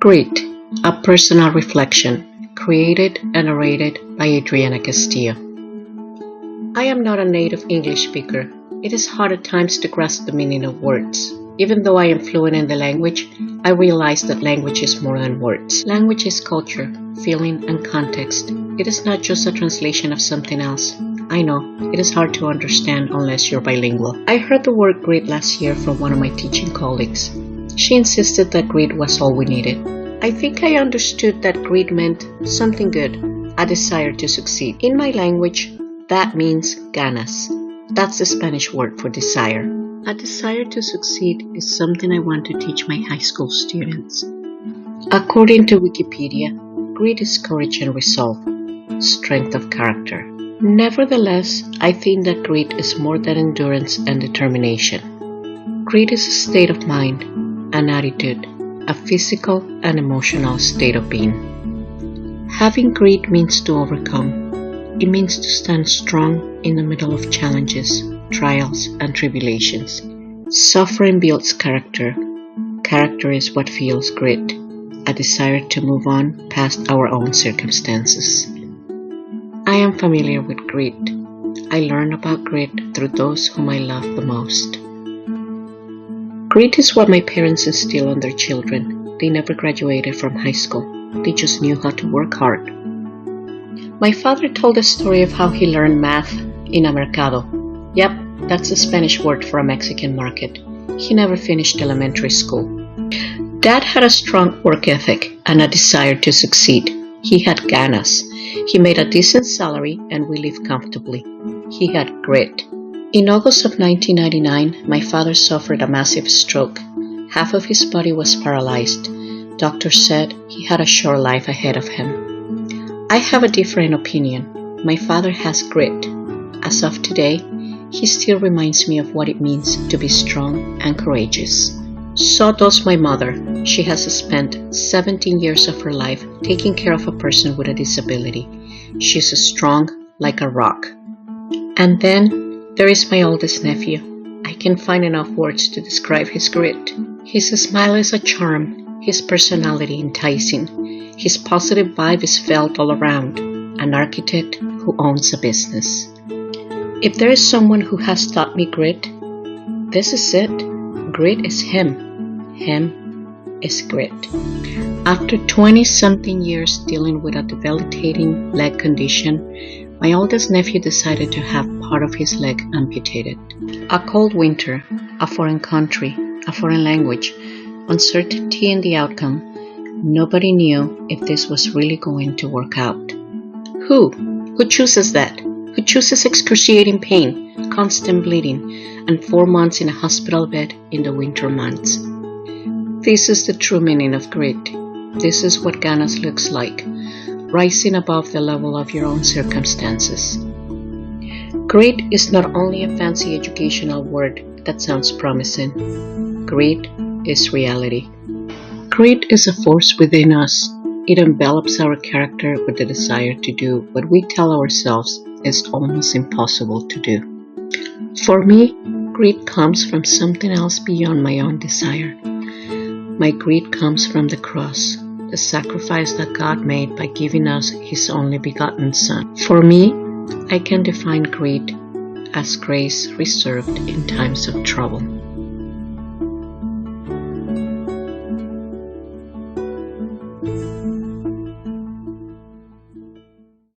Greed, a personal reflection, created and narrated by Adriana Castillo. I am not a native English speaker. It is hard at times to grasp the meaning of words. Even though I am fluent in the language, I realize that language is more than words. Language is culture, feeling, and context. It is not just a translation of something else. I know, it is hard to understand unless you're bilingual. I heard the word greed last year from one of my teaching colleagues. She insisted that greed was all we needed. I think I understood that greed meant something good, a desire to succeed. In my language, that means ganas. That's the Spanish word for desire. A desire to succeed is something I want to teach my high school students. According to Wikipedia, greed is courage and resolve, strength of character. Nevertheless, I think that greed is more than endurance and determination. Greed is a state of mind, an attitude, a physical and emotional state of being. Having greed means to overcome. It means to stand strong in the middle of challenges, trials, and tribulations. Suffering builds character. Character is what fuels grit, a desire to move on past our own circumstances. I am familiar with grit. I learn about grit through those whom I love the most. Grit is what my parents instill on their children. They never graduated from high school. They just knew how to work hard. My father told a story of how he learned math in a mercado. Yep, that's a Spanish word for a Mexican market. He never finished elementary school. Dad had a strong work ethic and a desire to succeed. He had ganas. He made a decent salary and we lived comfortably. He had grit. In August of 1999, my father suffered a massive stroke. Half of his body was paralyzed. Doctors said he had a short life ahead of him. I have a different opinion. My father has grit. As of today, he still reminds me of what it means to be strong and courageous. So does my mother. She has spent 17 years of her life taking care of a person with a disability. She's strong like a rock. And then there is my oldest nephew. I can't find enough words to describe his grit. His smile is a charm, his personality enticing. His positive vibe is felt all around, an architect who owns a business. If there is someone who has taught me grit, this is it. Grit is him. Him is grit. After 20-something years dealing with a debilitating leg condition, my oldest nephew decided to have part of his leg amputated. A cold winter, a foreign country, a foreign language, uncertainty in the outcome. Nobody knew if this was really going to work out. Who chooses that? Who chooses excruciating pain, constant bleeding, and 4 months in a hospital bed in the winter months? This is the true meaning of grit. This is what ganas looks like. Rising above the level of your own circumstances. Grit is not only a fancy educational word that sounds promising. Grit is reality. Grit is a force within us. It envelops our character with the desire to do what we tell ourselves is almost impossible to do. For me, grit comes from something else beyond my own desire. My grit comes from the cross, the sacrifice that God made by giving us His only begotten Son. For me, I can define grit as grace reserved in times of trouble.